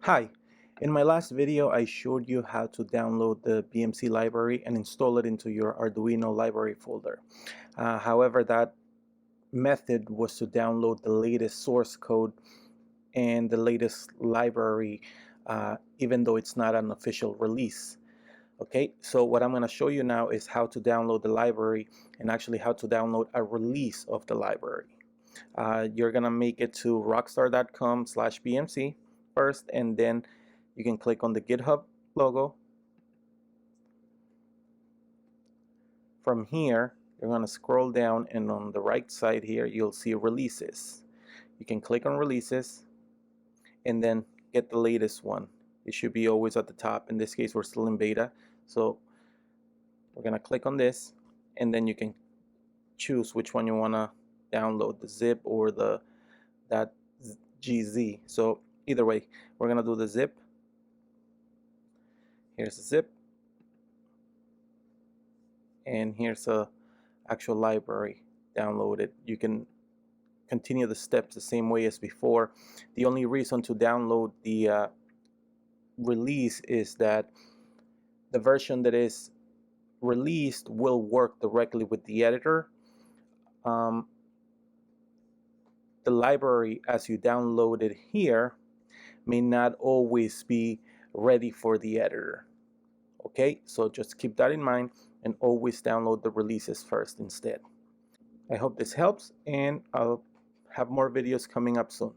Hi, in my last video I showed you how to download the BMC library and install it into your Arduino library folder. However, that method was to download the latest source code and the latest library, even though it's not an official release. Okay, so what I'm going to show you now is how to download the library and actually how to download a release of the library. You're going to make it to rockstar.com/BMC first, and then you can click on the GitHub logo. From here, you're going to scroll down, and on the right side here, you'll see releases. You can click on releases and then get the latest one. It should be always at the top. In this case, we're still in beta, so we're going to click on this, and then you can choose which one you want to download, the zip or the .gz. So either way, we're going to do the zip. Here's the zip, and here's the actual library downloaded. You can continue the steps the same way as before. The only reason to download the release is that the version that is released will work directly with the editor. The library, as you download it here, may not always be ready for the editor. Okay, so just keep that in mind and always download the releases first instead. I hope this helps, and I'll have more videos coming up soon.